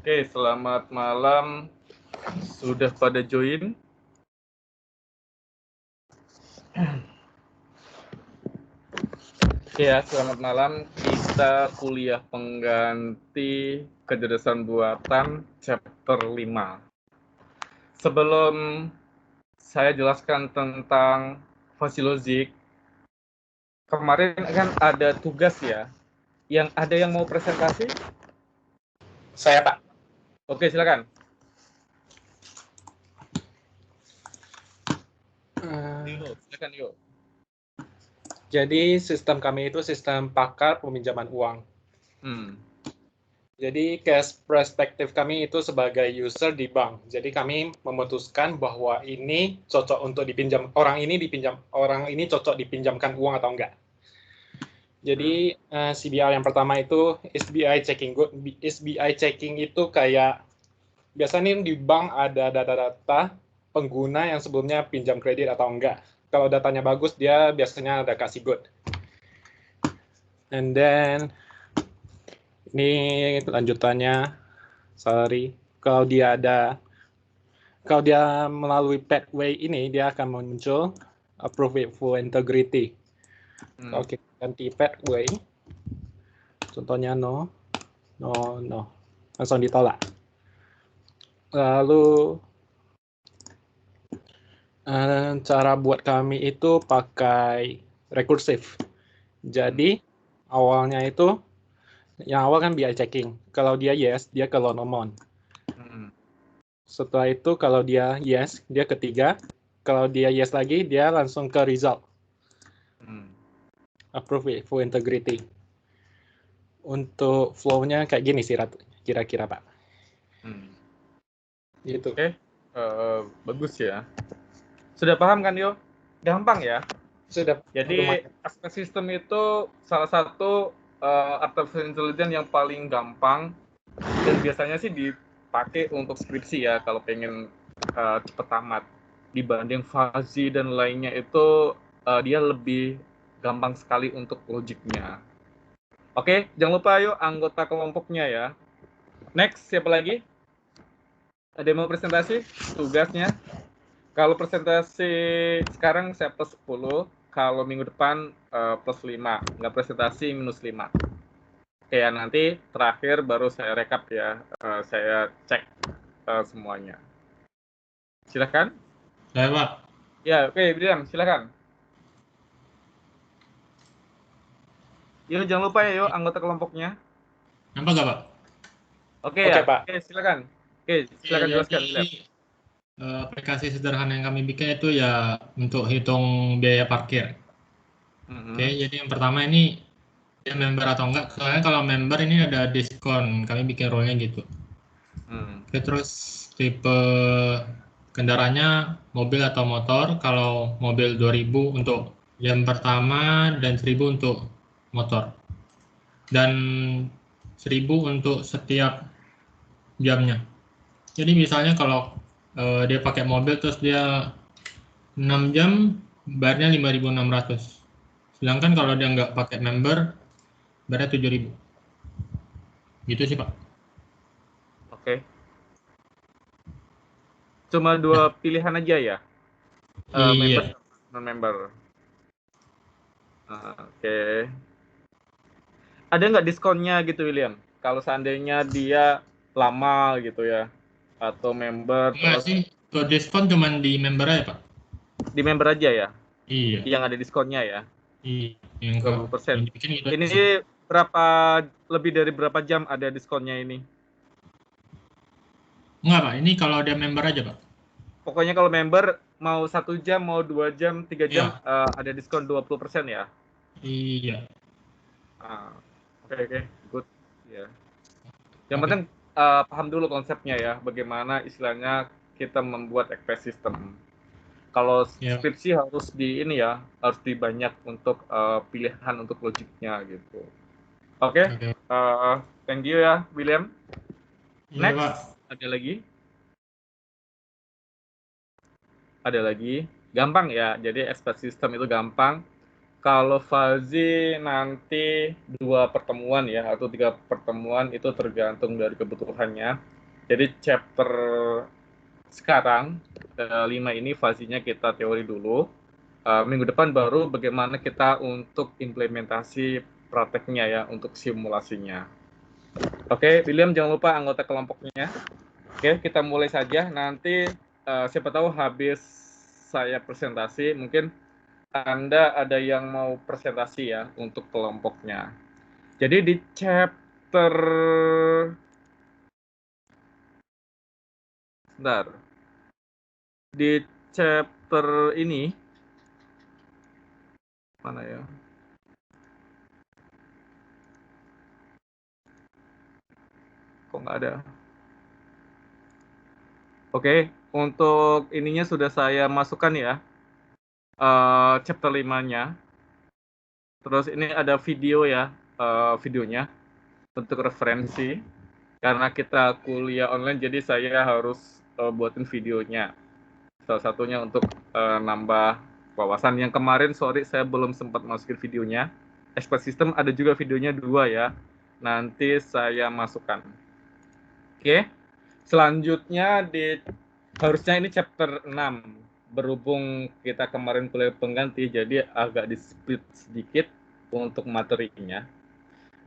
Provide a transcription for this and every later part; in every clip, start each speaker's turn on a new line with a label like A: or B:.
A: Oke, selamat malam. Sudah pada join? Ya, selamat malam. Kita kuliah pengganti kecerdasan buatan chapter 5. Sebelum saya jelaskan tentang fuzzy kemarin kan ada tugas ya. Yang ada yang mau presentasi?
B: Saya, Pak.
A: Oke, silakan. Silakan, yuk.
B: Jadi sistem kami itu sistem pakar peminjaman uang. Jadi case perspektif kami itu sebagai user di bank. Jadi kami memutuskan bahwa ini cocok untuk dipinjam, orang ini cocok dipinjamkan uang atau enggak. Jadi CBR yang pertama itu SBI checking. SBI checking itu kayak biasanya di bank ada data-data pengguna yang sebelumnya pinjam kredit atau enggak. Kalau datanya bagus, dia biasanya ada kasih good. And then ini lanjutannya, kalau dia melalui pathway ini, dia akan muncul approve with full integrity. Kalau kita ganti pathway, contohnya no, langsung ditolak. Lalu cara buat kami itu pakai rekursif. Jadi awalnya itu, yang awal kan BI checking. Kalau dia yes, dia ke loan amount. Setelah itu kalau dia yes, dia ketiga. Kalau dia yes lagi, dia langsung ke result. Approve with full integrity. Untuk flow-nya kayak gini sih, kira-kira, Pak. Gitu.
A: Oke, bagus ya. Sudah paham kan, Yo? Gampang ya?
B: Sudah.
A: Jadi aspek sistem itu salah satu artificial intelligence yang paling gampang dan biasanya sih dipakai untuk skripsi ya kalau pengen cepet tamat. Dibanding fuzzy dan lainnya itu dia lebih gampang sekali untuk logiknya. Oke, jangan lupa yuk anggota kelompoknya ya. Next, siapa lagi? Ada yang mau presentasi tugasnya? Kalau presentasi sekarang saya plus 10, kalau minggu depan plus 5, nggak presentasi minus 5. Oke, ya, nanti terakhir baru saya rekap ya, saya cek semuanya. Silakan.
C: Saya, Pak.
A: Ya, oke, William, silakan. Yuk, jangan lupa ya, yuk, anggota kelompoknya.
C: Nampak nggak, Pak?
A: Oke,
B: Oke,
A: ya,
B: Pak.
A: Oke, silakan. Oke, silakan jelaskan, William.
C: Aplikasi sederhana yang kami bikin itu ya untuk hitung biaya parkir. Oke, jadi yang pertama ini dia member atau enggak. Soalnya kalau member ini ada diskon, kami bikin rule-nya gitu. Oke, terus tipe kendaraannya mobil atau motor. Kalau mobil 2000 untuk jam pertama dan 1000 untuk motor. Dan 1000 untuk setiap jamnya. Jadi misalnya kalau dia pakai mobil terus dia 6 jam bayarnya 5.600. Sedangkan kalau dia nggak pakai member bayarnya 7.000. Gitu sih, Pak.
A: Oke. Cuma dua pilihan aja ya? Member
C: Iya.
A: non-member. Oke. Ada nggak diskonnya gitu, William? Kalau seandainya dia lama gitu ya, atau member
C: Enggak
A: terus
C: sih, kalau diskon cuma di member aja, Pak.
A: di member aja ya?
C: Iya.
A: Yang ada diskonnya ya?
C: Iya. Yang
A: 20%.
C: dibikin gitu
A: Ini
C: sih.
A: lebih dari berapa jam ada diskonnya ini?
C: Enggak, Pak. Ini kalau dia member aja, Pak.
A: Pokoknya kalau member mau 1 jam, mau 2 jam, 3 jam ada diskon 20% ya?
C: Iya.
A: Oke, good. Ya. Yang penting paham dulu konsepnya ya, bagaimana istilahnya kita membuat EKP system. Kalau
C: Ya.
A: skripsi harus di ini ya, harus dibanyak untuk pilihan untuk logiknya gitu. Oke,
C: Oke.
A: thank you ya William.
C: Iya, Pak.
A: Next, ada lagi? Ada lagi? Gampang ya, jadi expert system itu gampang. Kalau fuzzy nanti 2 pertemuan ya, atau 3 pertemuan itu tergantung dari kebutuhannya. Jadi chapter sekarang 5 ini fuzzy-nya kita teori dulu. Minggu depan baru bagaimana kita untuk implementasi prakteknya ya, untuk simulasinya. Oke, William jangan lupa anggota kelompoknya. Oke, kita mulai saja. Nanti siapa tahu habis saya presentasi, mungkin Anda ada yang mau presentasi ya untuk kelompoknya. Jadi di chapter sebentar. Di chapter ini mana ya? Kok nggak ada? Oke, untuk ininya sudah saya masukkan ya. Chapter 5-nya. Terus ini ada video ya, videonya untuk referensi. Karena kita kuliah online, jadi saya harus buatin videonya. Salah satunya untuk nambah wawasan. Yang kemarin, sorry, saya belum sempat masukin videonya. Expert System ada juga videonya 2 ya. Nanti saya masukkan. Oke. Selanjutnya harusnya ini chapter 6. Berhubung kita kemarin kuliah pengganti, jadi agak di-split sedikit untuk materinya.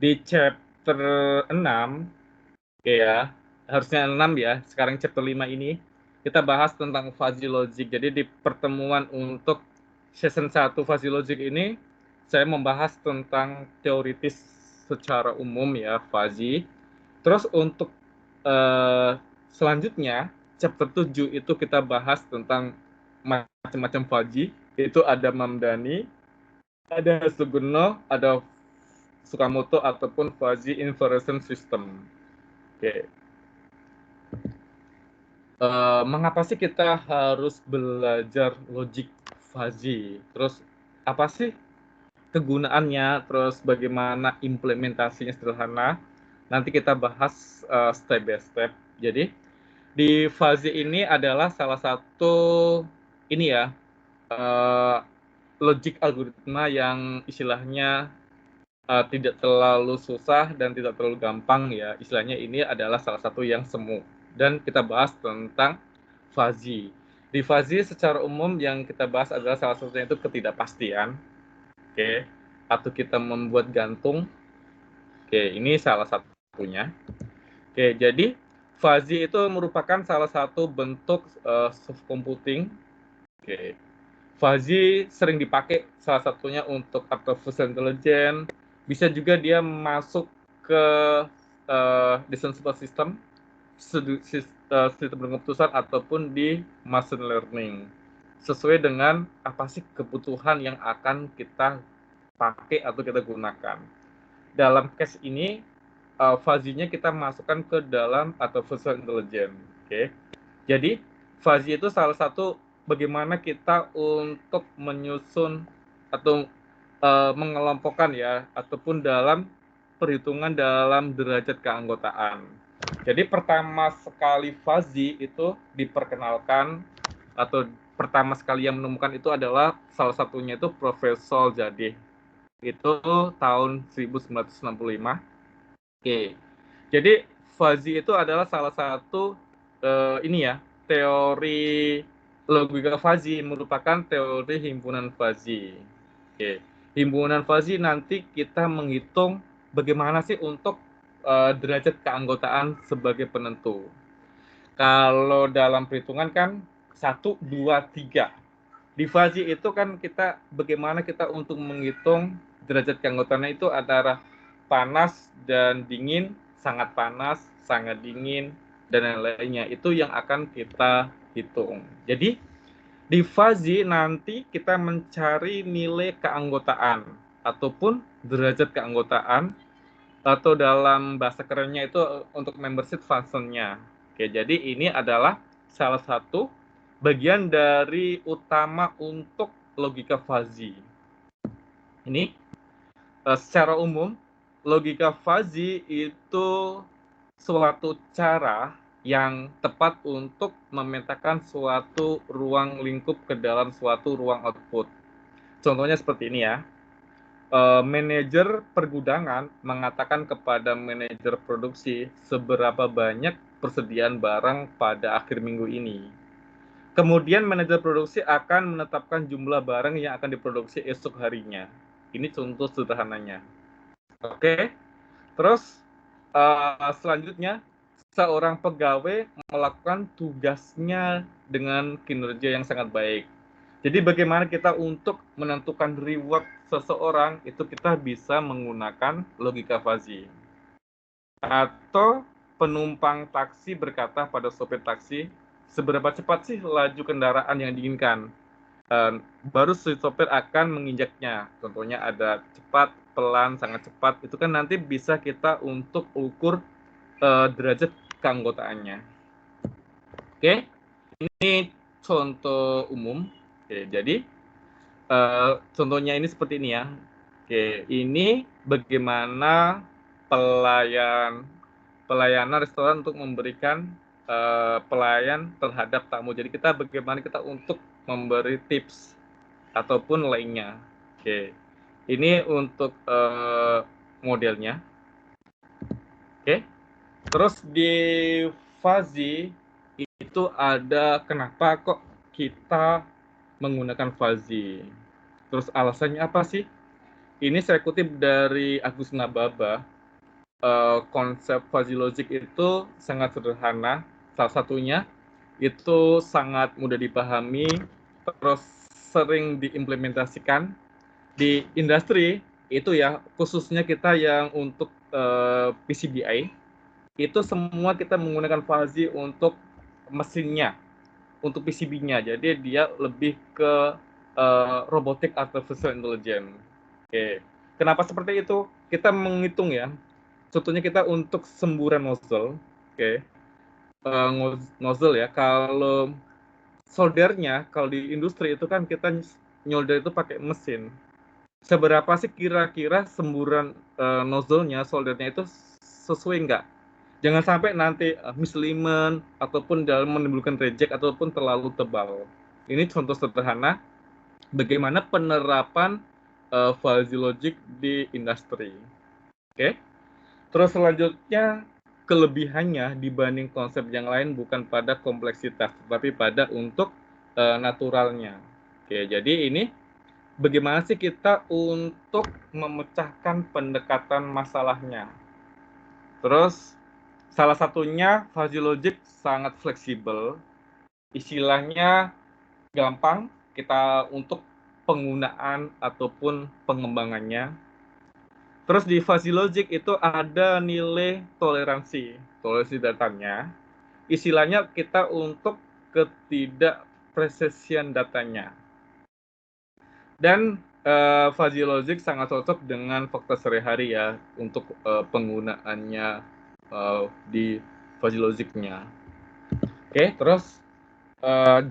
A: Di chapter 6, oke ya, harusnya 6 ya, sekarang chapter 5 ini, kita bahas tentang fuzzy logic. Jadi di pertemuan untuk season 1 fuzzy logic ini, saya membahas tentang teoritis secara umum ya, fuzzy. Terus untuk selanjutnya, chapter 7 itu kita bahas tentang macam-macam fuzzy. Itu ada Mamdani, ada Sugeno, ada Tsukamoto, ataupun fuzzy inversion system. Oke. Mengapa sih kita harus belajar logic fuzzy? Terus apa sih kegunaannya? Terus bagaimana implementasinya sederhana? Nanti kita bahas step by step. Jadi di fuzzy ini adalah salah satu ini ya, logic algoritma yang istilahnya tidak terlalu susah dan tidak terlalu gampang ya. Istilahnya ini adalah salah satu yang semu. Dan kita bahas tentang fuzzy. Di fuzzy secara umum yang kita bahas adalah salah satunya itu ketidakpastian. Oke. Atau kita membuat gantung. Oke, ini salah satunya. Oke, jadi fuzzy itu merupakan salah satu bentuk soft computing. Oke. Fuzzy sering dipakai salah satunya untuk artificial intelligence. Bisa juga dia masuk ke decision support system, sistem keputusan, ataupun di machine learning. Sesuai dengan apa sih kebutuhan yang akan kita pakai atau kita gunakan. Dalam case ini, fuzzy-nya kita masukkan ke dalam artificial intelligence. Oke. Jadi, fuzzy itu salah satu bagaimana kita untuk menyusun atau mengelompokkan ya, ataupun dalam perhitungan dalam derajat keanggotaan. Jadi pertama sekali fuzzy itu diperkenalkan atau pertama sekali yang menemukan itu adalah salah satunya itu Profesor Zadeh. Itu tahun 1965. Oke. Jadi fuzzy itu adalah salah satu ini ya, teori logika fuzzy merupakan teori himpunan fuzzy. Oke. Himpunan fuzzy nanti kita menghitung bagaimana sih untuk derajat keanggotaan sebagai penentu. Kalau dalam perhitungan kan 1, 2, 3. Di fuzzy itu kan kita bagaimana kita untuk menghitung derajat keanggotaannya itu antara panas dan dingin, sangat panas, sangat dingin, dan lain-lainnya. Itu yang akan kita hitung. Jadi di fuzzy nanti kita mencari nilai keanggotaan ataupun derajat keanggotaan, atau dalam bahasa kerennya itu untuk membership function-nya. Oke, jadi ini adalah salah satu bagian dari utama untuk logika fuzzy. Ini secara umum, logika fuzzy itu suatu cara yang tepat untuk memetakan suatu ruang lingkup ke dalam suatu ruang output. Contohnya seperti ini ya. Manajer pergudangan mengatakan kepada manajer produksi seberapa banyak persediaan barang pada akhir minggu ini. Kemudian manajer produksi akan menetapkan jumlah barang yang akan diproduksi esok harinya. Ini contoh sederhananya. Oke. Terus selanjutnya seorang pegawai melakukan tugasnya dengan kinerja yang sangat baik. Jadi bagaimana kita untuk menentukan reward seseorang itu kita bisa menggunakan logika fuzzy. Atau penumpang taksi berkata pada sopir taksi, seberapa cepat sih laju kendaraan yang diinginkan? Baru si sopir akan menginjaknya. Contohnya ada cepat, pelan, sangat cepat. Itu kan nanti bisa kita untuk ukur derajat keanggotaannya. Oke, ini contoh umum. Oke, jadi contohnya ini seperti ini ya. Oke, ini bagaimana pelayanan restoran untuk memberikan pelayan terhadap tamu. Jadi kita bagaimana kita untuk memberi tips ataupun lainnya. Oke, ini untuk modelnya. Oke, terus di fuzzy itu ada kenapa kok kita menggunakan fuzzy. Terus alasannya apa sih? Ini saya kutip dari Agus Nababa. Konsep fuzzy logic itu sangat sederhana. Salah satunya itu sangat mudah dipahami, terus sering diimplementasikan di industri itu ya, khususnya kita yang untuk PCBI itu semua kita menggunakan fuzzy untuk mesinnya, untuk PCB-nya. Jadi dia lebih ke robotic artificial intelligence. Oke. Kenapa seperti itu? Kita menghitung ya. Contohnya kita untuk semburan nozzle. Oke. Nozzle ya. Kalau soldernya, kalau di industri itu kan kita nyolder itu pakai mesin. Seberapa sih kira-kira semburan nozzle-nya, soldernya itu sesuai nggak? Jangan sampai nanti misalignment ataupun dalam menimbulkan reject ataupun terlalu tebal. Ini contoh sederhana bagaimana penerapan fuzzy logic di industri. Oke. Terus selanjutnya kelebihannya dibanding konsep yang lain bukan pada kompleksitas, tetapi pada untuk naturalnya. Oke, jadi ini bagaimana sih kita untuk memecahkan pendekatan masalahnya. Terus salah satunya fuzzy logic sangat fleksibel, istilahnya gampang kita untuk penggunaan ataupun pengembangannya. Terus di fuzzy logic itu ada nilai toleransi datanya. Istilahnya kita untuk ketidakpresisian datanya. Dan fuzzy logic sangat cocok dengan fakta sehari-hari ya untuk penggunaannya di fuzzy logic-nya. Oke, terus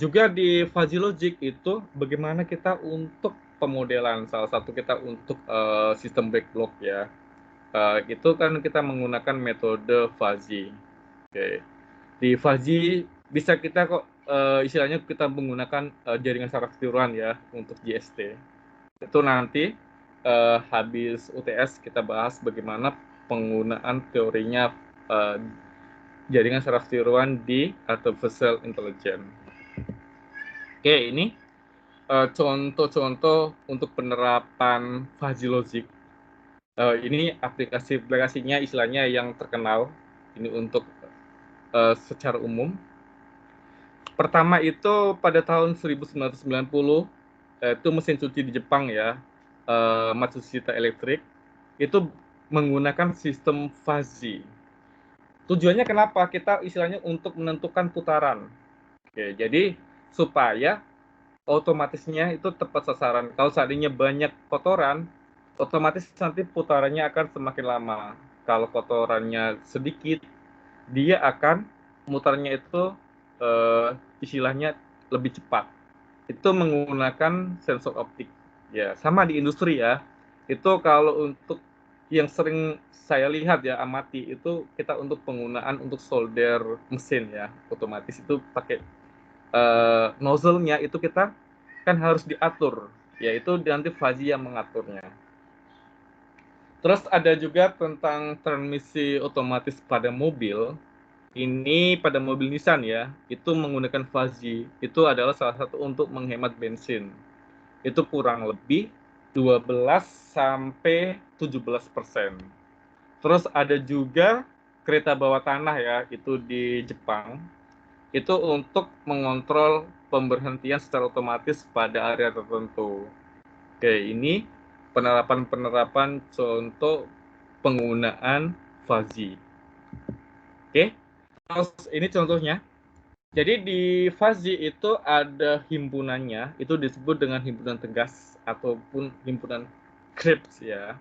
A: juga di fuzzy logic itu bagaimana kita untuk pemodelan. Salah satu kita untuk sistem backlog ya. Itu kan kita menggunakan metode fuzzy. Oke. Di fuzzy bisa kita kok istilahnya kita menggunakan jaringan saraf tiruan ya untuk GST. Itu nanti habis UTS kita bahas bagaimana penggunaan teorinya jaringan saraf tiruan di artificial intelligence. Oke, ini contoh-contoh untuk penerapan fuzzy logic. Ini aplikasinya istilahnya yang terkenal. Ini untuk secara umum. Pertama itu pada tahun 1990 itu mesin cuci di Jepang ya, Matsushita Electric itu menggunakan sistem fuzzy. Tujuannya kenapa? Kita istilahnya untuk menentukan putaran. Oke, jadi supaya otomatisnya itu tepat sasaran. Kalau seandainya banyak kotoran, otomatis nanti putarannya akan semakin lama. Kalau kotorannya sedikit, dia akan mutarnya itu istilahnya lebih cepat. Itu menggunakan sensor optik. Ya, sama di industri ya. Itu kalau untuk yang sering saya lihat ya, amati, itu kita untuk penggunaan untuk solder mesin ya, otomatis itu pakai nozzle-nya itu kita kan harus diatur, yaitu nanti Fuzzy yang mengaturnya. Terus ada juga tentang transmisi otomatis pada mobil. Ini pada mobil Nissan ya, itu menggunakan Fuzzy. Itu adalah salah satu untuk menghemat bensin. Itu kurang lebih 12 sampai 17%. Terus ada juga kereta bawah tanah ya, itu di Jepang. Itu untuk mengontrol pemberhentian secara otomatis pada area tertentu. Oke, ini penerapan-penerapan contoh penggunaan Fuzzy. Oke, terus ini contohnya. Jadi di Fuzzy itu ada himpunannya, itu disebut dengan himpunan tegas ataupun himpunan Crips ya.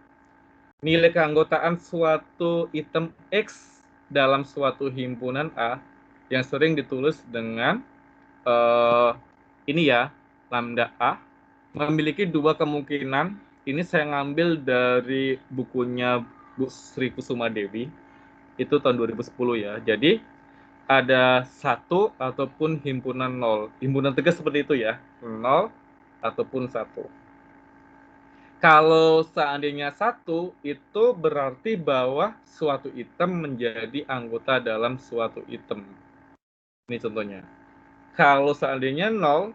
A: Nilai keanggotaan suatu item X dalam suatu himpunan A yang sering ditulis dengan ini ya, lambda A, memiliki dua kemungkinan. Ini saya ngambil dari bukunya Bu Sri Kusuma Dewi, itu tahun 2010 ya. Jadi ada 1 ataupun himpunan 0. Himpunan tegas seperti itu ya, 0 ataupun 1. Kalau seandainya 1, itu berarti bahwa suatu item menjadi anggota dalam suatu item. Ini contohnya. Kalau seandainya 0,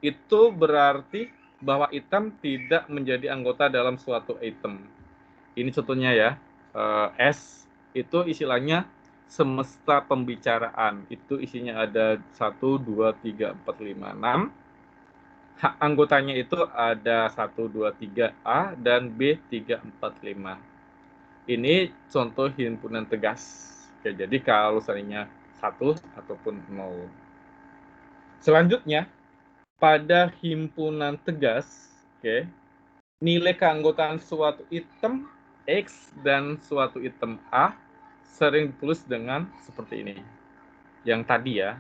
A: itu berarti bahwa item tidak menjadi anggota dalam suatu item. Ini contohnya ya, S itu istilahnya semesta pembicaraan. Itu isinya ada 1, 2, 3, 4, 5, 6. Hak anggotanya itu ada 1, 2, 3 A dan B 3, 4, 5. Ini contoh himpunan tegas. Oke, jadi kalau seandainya 1 ataupun 0. Selanjutnya, pada himpunan tegas, oke, nilai keanggotaan suatu item X dan suatu item A sering ditulis dengan seperti ini. Yang tadi ya.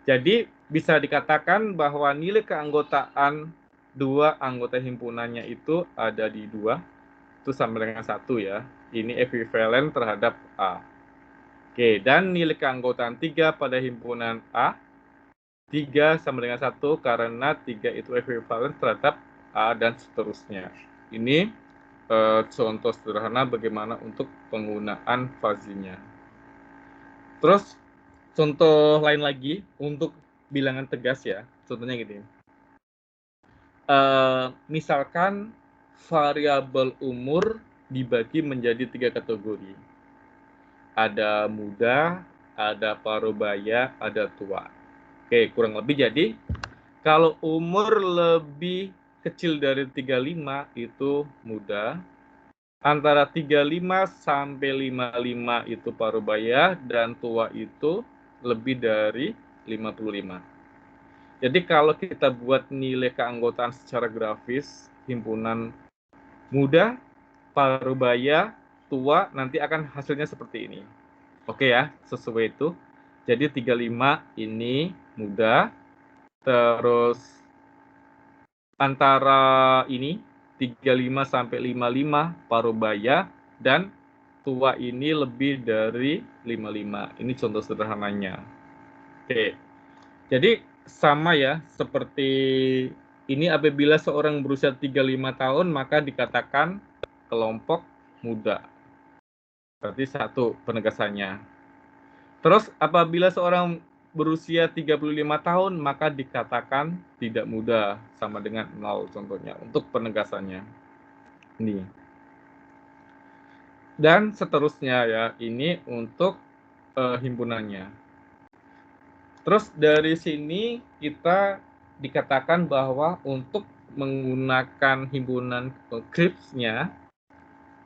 A: Jadi bisa dikatakan bahwa nilai keanggotaan dua anggota himpunannya itu ada di 2, itu sama dengan 1 ya. Ini ekuivalen terhadap A. Oke, dan nilai keanggotaan 3 pada himpunan A, 3 sama dengan 1 karena 3 itu ekuivalen terhadap A dan seterusnya. Ini contoh sederhana bagaimana untuk penggunaan Fuzzy-nya. Terus contoh lain lagi untuk bilangan tegas ya, contohnya gini. Misalkan variabel umur dibagi menjadi 3 kategori. Ada muda, ada parubaya, ada tua. Oke, kurang lebih jadi kalau umur lebih kecil dari 35 itu muda, antara 35 sampai 55 itu parubaya, dan tua itu lebih dari 55. Jadi kalau kita buat nilai keanggotaan secara grafis, himpunan muda, parubaya, tua, nanti akan hasilnya seperti ini. Oke ya, sesuai itu. Jadi 35 ini muda, terus antara ini 35 sampai 55 parubaya, dan tua ini lebih dari 55. Ini contoh sederhananya. Oke. Jadi sama ya, seperti ini apabila seorang berusia 35 tahun maka dikatakan kelompok muda. Berarti 1 penegasannya. Terus apabila seorang berusia 35 tahun maka dikatakan tidak muda, sama dengan 0 contohnya untuk penegasannya. Ini. Dan seterusnya ya, ini untuk himpunannya. Terus dari sini kita dikatakan bahwa untuk menggunakan himpunan Crips-nya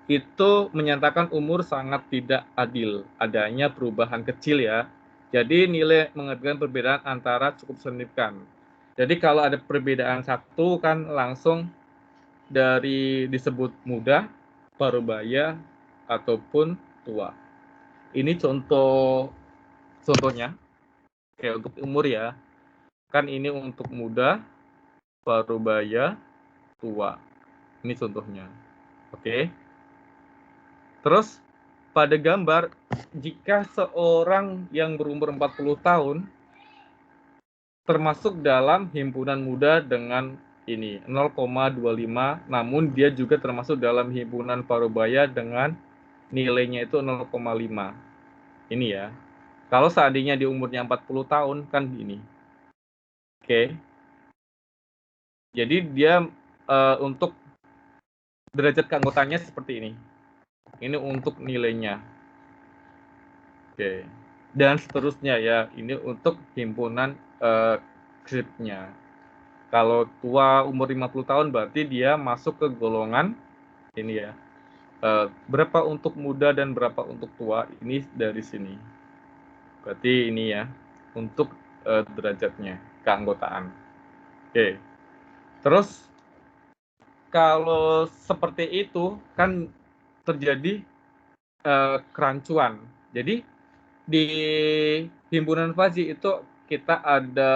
A: itu menyatakan umur sangat tidak adil, adanya perubahan kecil ya. Jadi nilai mengajukan perbedaan antara cukup signifikan. Jadi kalau ada perbedaan 1 kan langsung dari disebut muda, parubaya, ataupun tua. Ini contohnya. Oke, untuk umur ya. Kan ini untuk muda, parubaya, tua. Ini contohnya. Oke. Terus pada gambar, jika seorang yang berumur 40 tahun termasuk dalam himpunan muda dengan ini 0,25, namun dia juga termasuk dalam himpunan parubaya dengan nilainya itu 0,5. Ini ya. Kalau seandainya di umurnya 40 tahun kan gini. Oke. Jadi dia untuk derajat keanggotaannya seperti ini. Ini untuk nilainya. Oke. Dan seterusnya ya. Ini untuk himpunan grade-nya. Kalau tua umur 50 tahun berarti dia masuk ke golongan ini ya. Berapa untuk muda dan berapa untuk tua ini dari sini. Berarti ini ya untuk derajatnya, keanggotaan. Oke. Terus kalau seperti itu kan terjadi kerancuan. Jadi di himpunan Fazi itu kita ada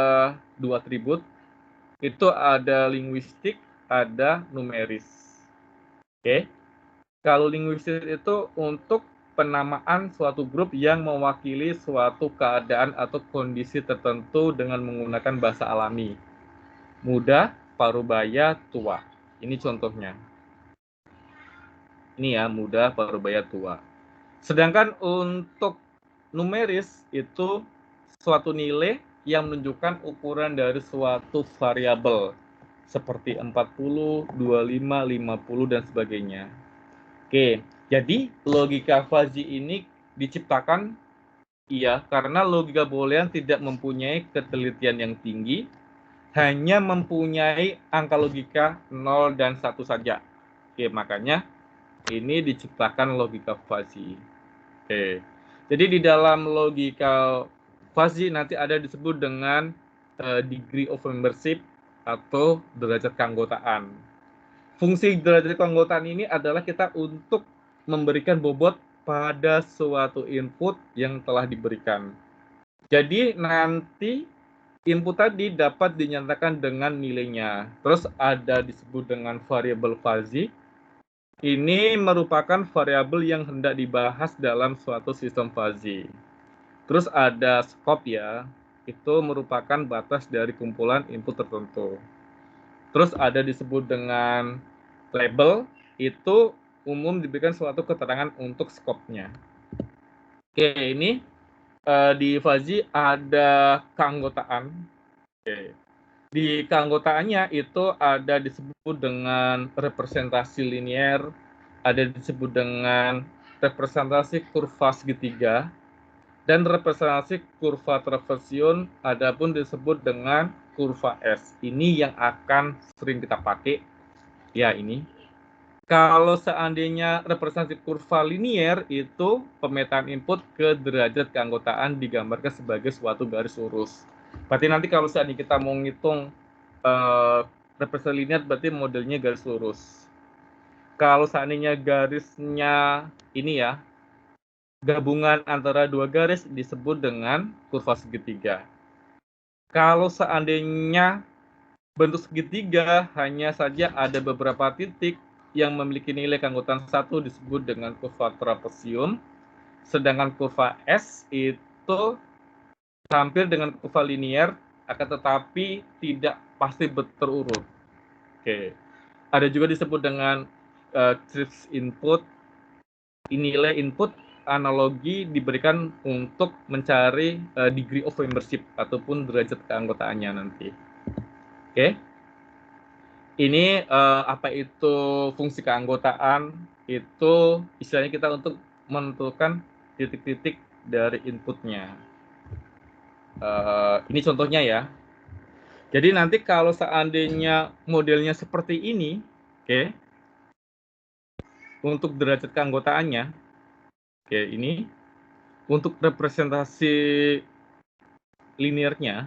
A: 2 atribut. Itu ada linguistik, ada numeris. Oke. Kalau linguistik itu untuk penamaan suatu grup yang mewakili suatu keadaan atau kondisi tertentu dengan menggunakan bahasa alami. Muda, parubaya, tua. Ini contohnya. Ini ya, muda, parubaya, tua. Sedangkan untuk numeris itu suatu nilai yang menunjukkan ukuran dari suatu variabel seperti 40, 25, 50 dan sebagainya. Oke, jadi logika Fuzzy ini diciptakan karena logika Boolean tidak mempunyai ketelitian yang tinggi, hanya mempunyai angka logika 0 dan 1 saja. Oke, makanya ini diciptakan logika Fuzzy. Oke. Jadi di dalam logika Fuzzy nanti ada disebut dengan degree of membership atau derajat keanggotaan. Fungsi derajat keanggotaan ini adalah kita untuk memberikan bobot pada suatu input yang telah diberikan. Jadi nanti input tadi dapat dinyatakan dengan nilainya. Terus ada disebut dengan variabel Fuzzy. Ini merupakan variabel yang hendak dibahas dalam suatu sistem Fuzzy. Terus ada scope ya, itu merupakan batas dari kumpulan input tertentu. Terus ada disebut dengan label, itu umum diberikan suatu keterangan untuk scope-nya. Oke, ini di Fuzzy ada keanggotaan. Oke. Di keanggotaannya itu ada disebut dengan representasi linier, ada disebut dengan representasi kurva segitiga, dan representasi kurva trapezium adapun disebut dengan kurva S. Ini yang akan sering kita pakai. Ya, ini. Kalau seandainya representasi kurva linier itu pemetaan input ke derajat keanggotaan digambarkan sebagai suatu garis lurus. Berarti nanti kalau seandainya kita mau ngitung representasi linier berarti modelnya garis lurus. Kalau seandainya garisnya ini ya, gabungan antara dua garis disebut dengan kurva segitiga. Kalau seandainya bentuk segitiga hanya saja ada beberapa titik yang memiliki nilai keanggotaan 1 disebut dengan kurva trapezium, sedangkan kurva S itu hampir dengan kurva linier, akan tetapi tidak pasti terurut. Oke. Ada juga disebut dengan trips input. Nilai input analogi diberikan untuk mencari degree of membership ataupun derajat keanggotaannya nanti. Oke. Ini apa itu fungsi keanggotaan, itu istilahnya kita untuk menentukan titik-titik dari inputnya. Ini contohnya ya. Jadi nanti kalau seandainya modelnya seperti ini, oke, untuk derajat keanggotaannya, oke, ini untuk representasi liniernya,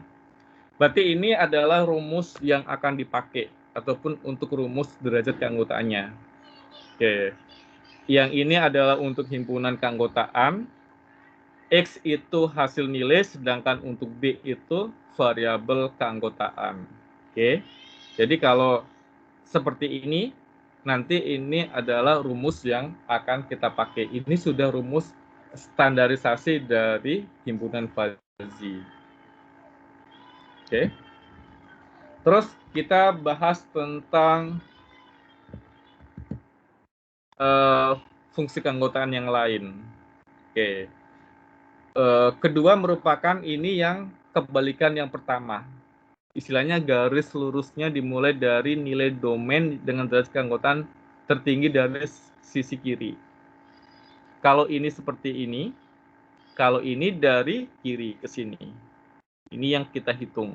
A: berarti ini adalah rumus yang akan dipakai ataupun untuk rumus derajat keanggotaannya. Oke. Yang ini adalah untuk himpunan keanggotaan. X itu hasil nilai, sedangkan untuk B itu variabel keanggotaan. Oke. Jadi kalau seperti ini, nanti ini adalah rumus yang akan kita pakai. Ini sudah rumus standarisasi dari himpunan Fuzzy. Oke. Terus kita bahas tentang fungsi keanggotaan yang lain. Oke. Kedua merupakan ini yang kebalikan yang pertama. Istilahnya garis lurusnya dimulai dari nilai domain dengan derajat keanggotaan tertinggi dari sisi kiri. Kalau ini seperti ini, kalau ini dari kiri ke sini. Ini yang kita hitung.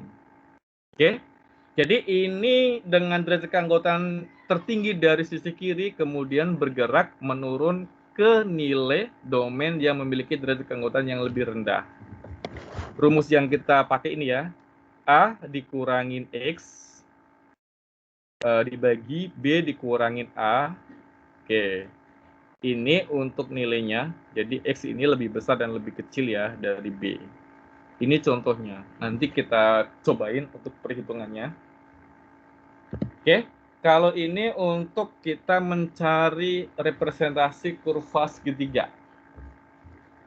A: Oke. Jadi ini dengan derajat keanggotaan tertinggi dari sisi kiri, kemudian bergerak menurun ke nilai domain yang memiliki derajat keanggotaan yang lebih rendah. Rumus yang kita pakai ini ya, A dikurangin X dibagi B dikurangin A. Oke, ini untuk nilainya, jadi X ini lebih besar dan lebih kecil ya dari B. Ini contohnya, nanti kita cobain untuk perhitungannya. Oke, kalau ini untuk kita mencari representasi kurva segitiga.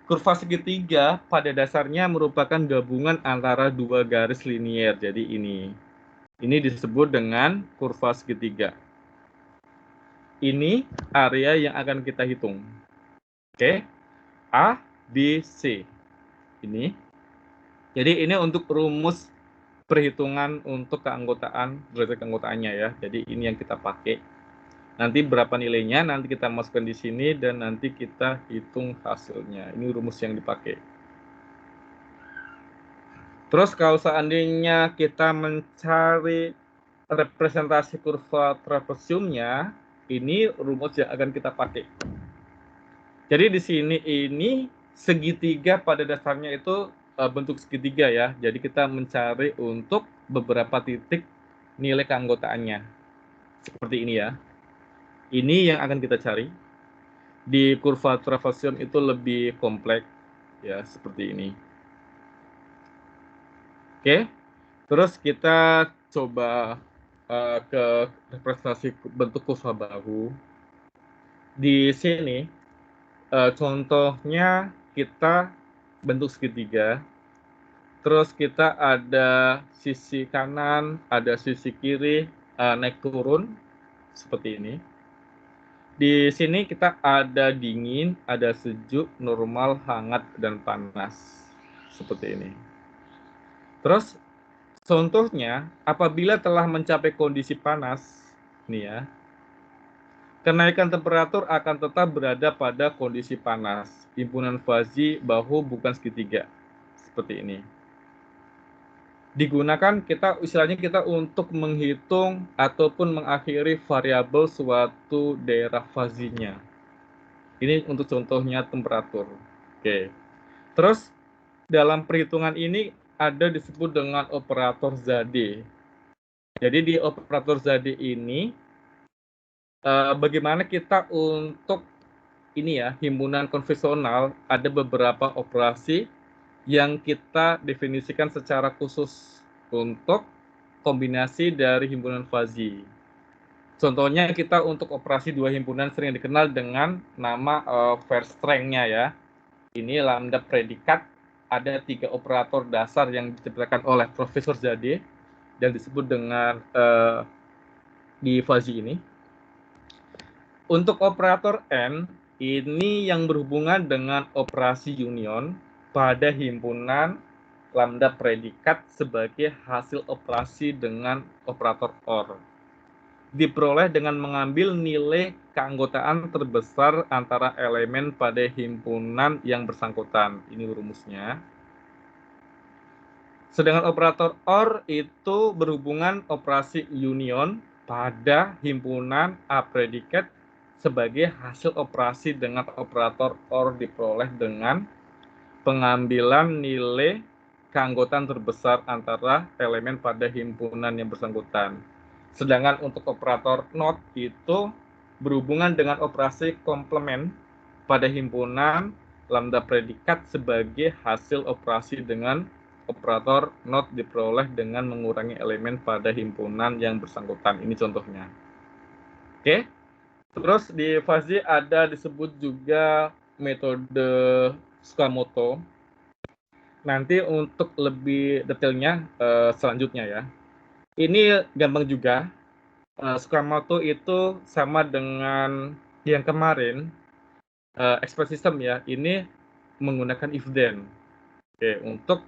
A: Kurva segitiga pada dasarnya merupakan gabungan antara dua garis linier. Jadi ini disebut dengan kurva segitiga. Ini area yang akan kita hitung. Oke, A, B, C. Ini. Jadi ini untuk rumus perhitungan untuk keanggotaan, derajat keanggotaannya ya. Jadi ini yang kita pakai. Nanti berapa nilainya, nanti kita masukkan di sini dan nanti kita hitung hasilnya. Ini rumus yang dipakai. Terus kalau seandainya kita mencari representasi kurva trapesiumnya, ini rumus yang akan kita pakai. Jadi di sini ini segitiga pada dasarnya itu bentuk segitiga ya. Jadi kita mencari untuk beberapa titik nilai keanggotaannya. Seperti ini ya. Ini yang akan kita cari. Di kurva trapesium itu lebih kompleks ya, seperti ini. Oke. Terus kita coba ke representasi bentuk kurva bahu. Di sini contohnya kita bentuk segitiga, terus kita ada sisi kanan, ada sisi kiri, naik turun, seperti ini. Di sini kita ada dingin, ada sejuk, normal, hangat, dan panas, seperti ini. Terus contohnya, apabila telah mencapai kondisi panas, nih ya, kenaikan temperatur akan tetap berada pada kondisi panas. Himpunan Fuzzy bahu bukan segitiga. Seperti ini. Digunakan istilahnya kita untuk menghitung ataupun mengakhiri variabel suatu daerah Fuzzy-nya. Ini untuk contohnya temperatur. Oke. Terus dalam perhitungan ini ada disebut dengan operator Zade. Jadi di operator Zade ini bagaimana kita untuk ini ya, himpunan konvensional ada beberapa operasi yang kita definisikan secara khusus untuk kombinasi dari himpunan Fuzzy. Contohnya kita untuk operasi dua himpunan sering dikenal dengan nama first strength-nya ya. Ini lambda predikat, ada 3 operator dasar yang diciptakan oleh Profesor Zade dan disebut dengan di Fuzzy ini. Untuk operator N, ini yang berhubungan dengan operasi union pada himpunan lambda predikat sebagai hasil operasi dengan operator OR. Diperoleh dengan mengambil nilai keanggotaan terbesar antara elemen pada himpunan yang bersangkutan. Ini rumusnya. Sedangkan operator OR itu berhubungan operasi union pada himpunan A predikat sebagai hasil operasi dengan operator OR diperoleh dengan pengambilan nilai keanggotaan terbesar antara elemen pada himpunan yang bersangkutan. Sedangkan untuk operator NOT itu berhubungan dengan operasi komplement pada himpunan lambda predikat sebagai hasil operasi dengan operator not diperoleh dengan mengurangi elemen pada himpunan yang bersangkutan. Ini contohnya. Oke. Terus di fuzzy ada disebut juga metode Sakamoto. Nanti untuk lebih detailnya selanjutnya ya. Ini gampang juga. Sakamoto itu sama dengan yang kemarin, express system ya. Ini menggunakan if then. Oke, untuk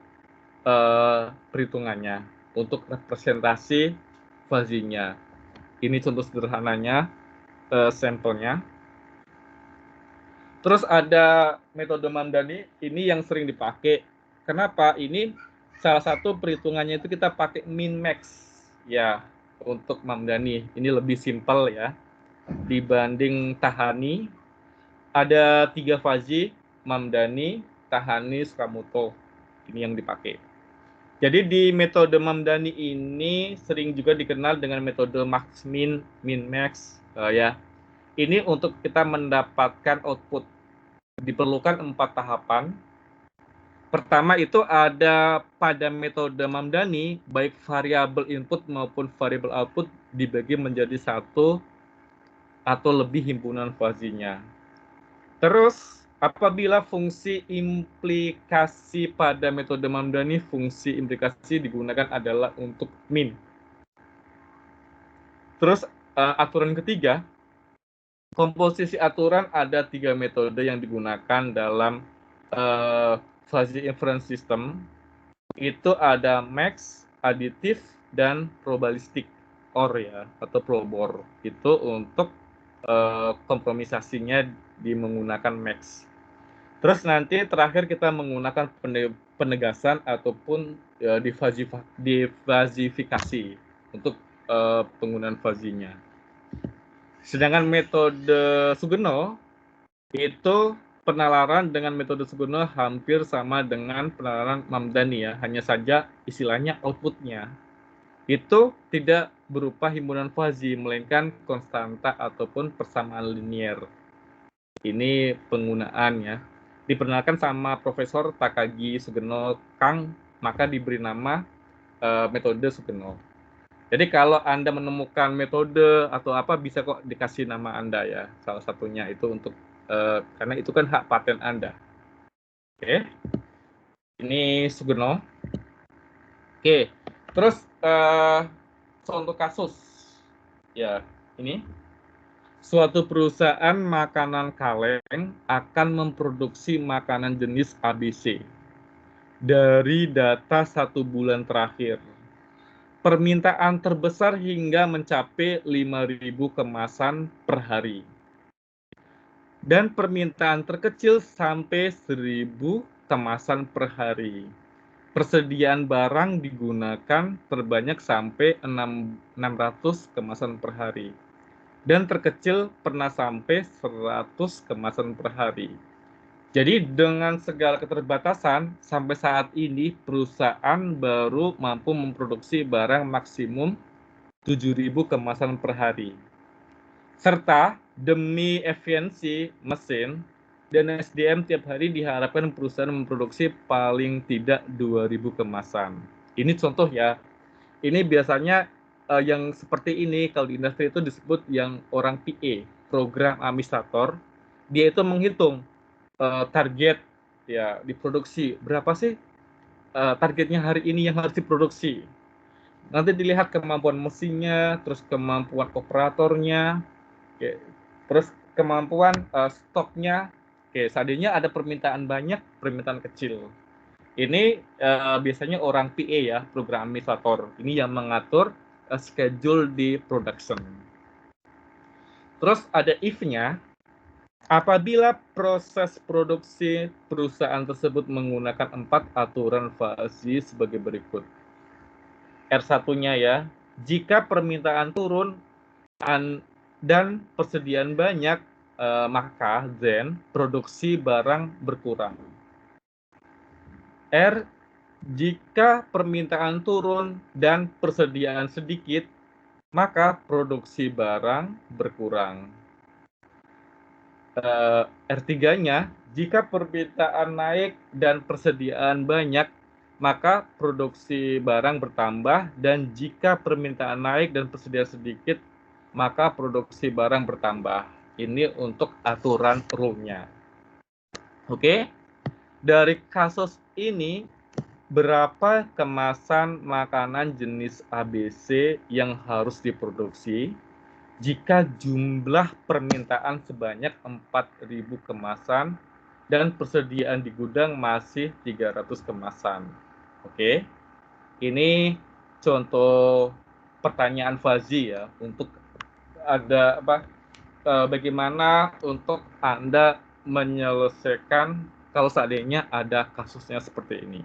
A: perhitungannya, untuk representasi fuzzy-nya. Ini contoh sederhananya, sampelnya. Terus ada metode Mamdani, ini yang sering dipakai. Kenapa? Ini salah satu perhitungannya itu kita pakai min max ya untuk Mamdani. Ini lebih simpel ya dibanding Tahani. Ada 3 fuzzy, Mamdani, Tahani, Sakamoto. Ini yang dipakai. Jadi di metode Mamdani ini sering juga dikenal dengan metode max min, min max ya. Ini untuk kita mendapatkan output. Diperlukan 4 tahapan. Pertama itu ada pada metode Mamdani, baik variabel input maupun variabel output dibagi menjadi 1 atau lebih himpunan fuzzy-nya. Terus, apabila fungsi implikasi pada metode Mamdani, fungsi implikasi digunakan adalah untuk min. Terus, aturan ketiga, komposisi aturan ada 3 metode yang digunakan dalam fuzzy inference system. Itu ada max, aditif, dan probabilistik OR ya, atau probor. Itu untuk kompromisasinya menggunakan max. Terus nanti terakhir kita menggunakan penegasan ataupun difazifikasi untuk penggunaan fuzzy-nya. Sedangkan metode Sugeno itu penalaran dengan metode Sugeno hampir sama dengan penalaran Mamdani ya, hanya saja istilahnya outputnya itu tidak berupa himpunan fuzzy, melainkan konstanta ataupun persamaan linier. Ini penggunaannya. Diperkenalkan sama Profesor Takagi Sugeno Kang, maka diberi nama metode Sugeno. Jadi kalau Anda menemukan metode atau apa bisa kok dikasih nama Anda ya. Salah satunya itu untuk karena itu kan hak paten Anda. Oke. Ini Sugeno. Oke. Terus contoh kasus. Ya, ini suatu perusahaan makanan kaleng akan memproduksi makanan jenis ABC. Dari data 1 bulan terakhir. Permintaan terbesar hingga mencapai 5.000 kemasan per hari. Dan permintaan terkecil sampai 1.000 kemasan per hari. Persediaan barang digunakan terbanyak sampai 600 kemasan per hari. Dan terkecil pernah sampai 100 kemasan per hari. Jadi dengan segala keterbatasan, sampai saat ini perusahaan baru mampu memproduksi barang maksimum 7.000 kemasan per hari. Serta demi efisiensi mesin dan SDM tiap hari diharapkan perusahaan memproduksi paling tidak 2.000 kemasan. Ini contoh ya. Ini biasanya yang seperti ini kalau di industri itu disebut yang orang PA, program administrator. Dia itu menghitung target ya diproduksi berapa sih targetnya hari ini yang harus diproduksi. Nanti dilihat kemampuan mesinnya, terus kemampuan operatornya, oke, terus kemampuan stoknya. Oke, seandainya ada permintaan banyak, permintaan kecil. Ini biasanya orang PA ya, program administrator. Ini yang mengatur schedule di production. Terus ada if-nya. Apabila proses produksi perusahaan tersebut menggunakan 4 aturan fuzzy sebagai berikut. R1-nya ya, jika permintaan turun dan persediaan banyak, maka then produksi barang berkurang. R, jika permintaan turun dan persediaan sedikit, maka produksi barang berkurang. R3-nya, jika permintaan naik dan persediaan banyak, maka produksi barang bertambah, dan jika permintaan naik dan persediaan sedikit, maka produksi barang bertambah. Ini untuk aturan rule-nya. Oke, dari kasus ini, berapa kemasan makanan jenis ABC yang harus diproduksi jika jumlah permintaan sebanyak 4.000 kemasan dan persediaan di gudang masih 300 kemasan. Oke, ini contoh pertanyaan Fazi ya, untuk ada bagaimana untuk Anda menyelesaikan kalau seandainya ada kasusnya seperti ini.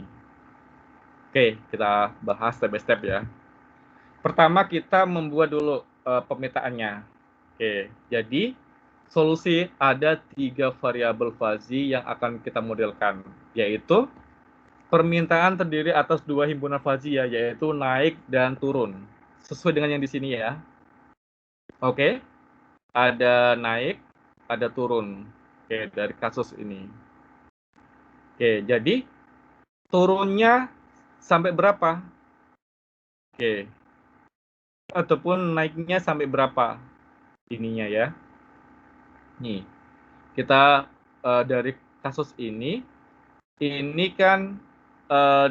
A: Oke, kita bahas step by step ya. Pertama kita membuat dulu pemetaannya. Oke, jadi solusi ada 3 variabel Fazi yang akan kita modelkan, yaitu permintaan terdiri atas 2 himpunan Fazi ya, yaitu naik dan turun. Sesuai dengan yang di sini ya. Oke, ada naik, ada turun. Oke, dari kasus ini. Oke, jadi turunnya sampai berapa? Oke, ataupun naiknya sampai berapa ininya ya. Nih, kita dari kasus ini kan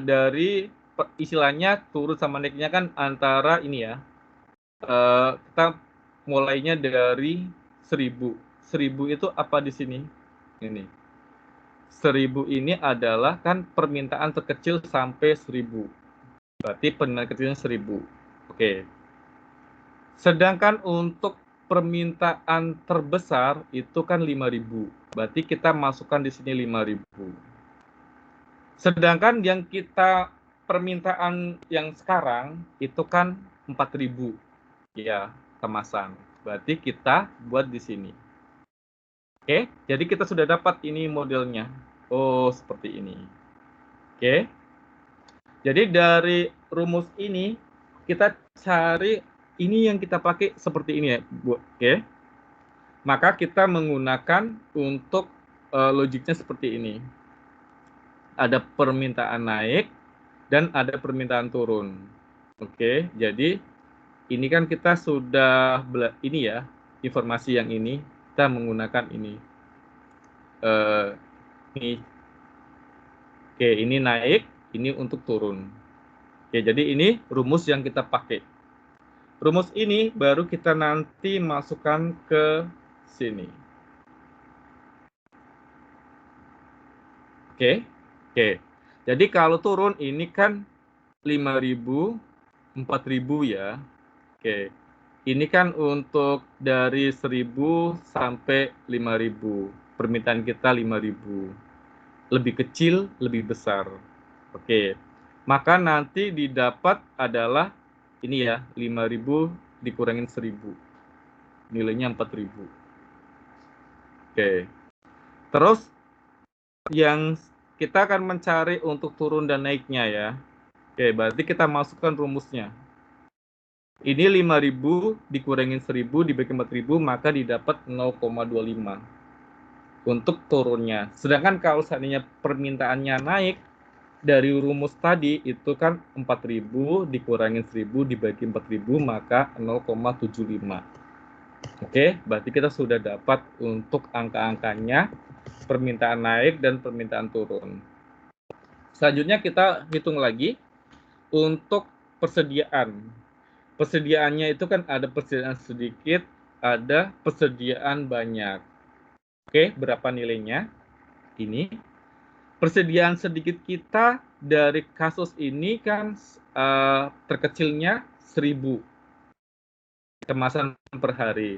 A: dari istilahnya turun sama naiknya kan antara ini ya, kita mulainya dari 1000. 1000 itu apa di sini? Ini. 1000 ini adalah kan permintaan terkecil sampai 1000. Berarti permintaan kecilnya 1000. Oke. Sedangkan untuk permintaan terbesar itu kan 5.000. Berarti kita masukkan di sini 5.000. Sedangkan yang kita permintaan yang sekarang itu kan 4.000 ya kemasan. Berarti kita buat di sini. Oke, jadi kita sudah dapat ini modelnya. Oh, seperti ini. Oke. Jadi dari rumus ini kita cari ini yang kita pakai seperti ini ya, Bu. Oke. Maka kita menggunakan untuk logiknya seperti ini. Ada permintaan naik dan ada permintaan turun. Oke, jadi ini kan kita sudah ini ya, informasi yang ini kita menggunakan ini. Ini. Oke, ini naik, ini untuk turun. Oke, jadi ini rumus yang kita pakai. Rumus ini baru kita nanti masukkan ke sini. Oke. Oke. Jadi kalau turun ini kan 5.000, 4.000 ya. Oke. Ini kan untuk dari 1.000 sampai 5.000. Permintaan kita 5.000. Lebih kecil, lebih besar. Oke. Maka nanti didapat adalah ini ya, 5.000 dikurangin 1.000. Nilainya 4.000. Oke. Terus yang kita akan mencari untuk turun dan naiknya ya. Oke, berarti kita masukkan rumusnya. Ini 5.000 dikurangin 1.000 dibagi 4.000, maka didapat 0,25 untuk turunnya. Sedangkan kalau seandainya permintaannya naik, dari rumus tadi itu kan 4.000 dikurangin 1.000 dibagi 4.000, maka 0,75. Oke, berarti kita sudah dapat untuk angka-angkanya, permintaan naik dan permintaan turun. Selanjutnya kita hitung lagi untuk persediaan. Persediaannya itu kan ada persediaan sedikit, ada persediaan banyak. Oke, berapa nilainya? Ini. Persediaan sedikit kita dari kasus ini kan terkecilnya 1.000 kemasan per hari.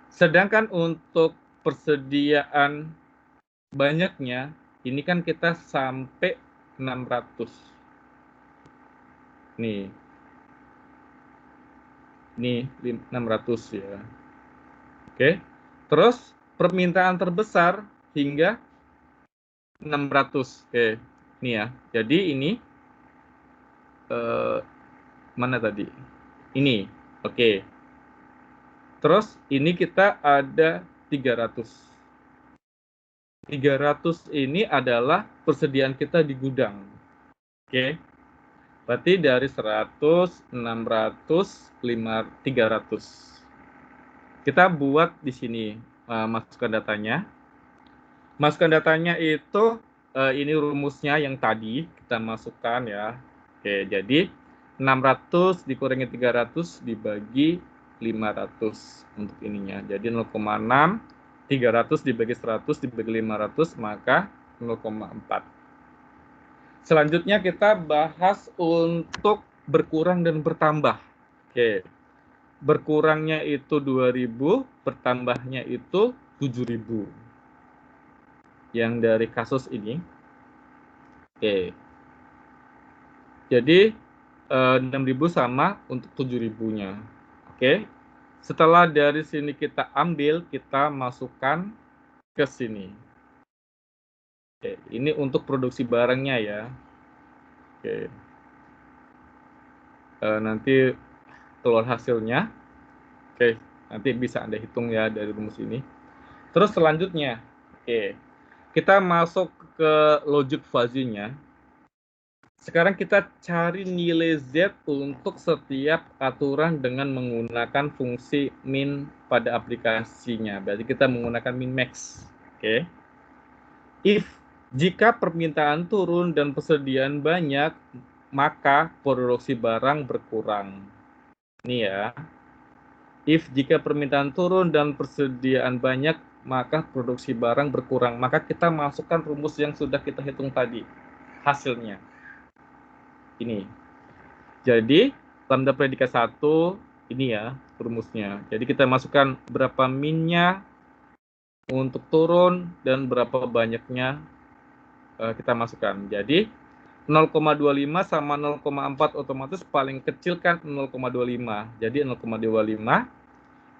A: Sedangkan untuk persediaan banyaknya, ini kan kita sampai 600. Nih. Ini 600 ya. Oke. Terus permintaan terbesar hingga 600. Oke. Ini ya. Jadi ini mana tadi? Ini. Oke. Terus ini kita ada 300. 300 ini adalah persediaan kita di gudang. Oke. Berarti dari 100, 600, 300. Kita buat di sini, masukkan datanya. Masukkan datanya itu, ini rumusnya yang tadi kita masukkan ya. Oke, jadi 600 dikurangi 300 dibagi 500 untuk ininya. Jadi 0,6, 300 dibagi 100 dibagi 500, maka 0,4. Selanjutnya kita bahas untuk berkurang dan bertambah. Oke. Berkurangnya itu 2.000, bertambahnya itu 7.000. Yang dari kasus ini. Oke. Jadi 6.000 sama untuk 7.000-nya. Oke. Setelah dari sini kita ambil, kita masukkan ke sini. Oke, ini untuk produksi barangnya ya. Oke. Nanti keluar hasilnya. Oke, nanti bisa Anda hitung ya dari rumus ini. Terus selanjutnya, oke, kita masuk ke logic fuzzy-nya. Sekarang kita cari nilai Z untuk setiap aturan dengan menggunakan fungsi min pada aplikasinya. Berarti kita menggunakan min max. Oke. If jika permintaan turun dan persediaan banyak, maka produksi barang berkurang. Ini ya. If jika permintaan turun dan persediaan banyak, maka produksi barang berkurang. Maka kita masukkan rumus yang sudah kita hitung tadi. Hasilnya. Ini. Jadi, lambda predikat 1, ini ya rumusnya. Jadi kita masukkan berapa minnya untuk turun dan berapa banyaknya kita masukkan. Jadi, 0,25 sama 0,4 otomatis paling kecil kan 0,25. Jadi 0,25.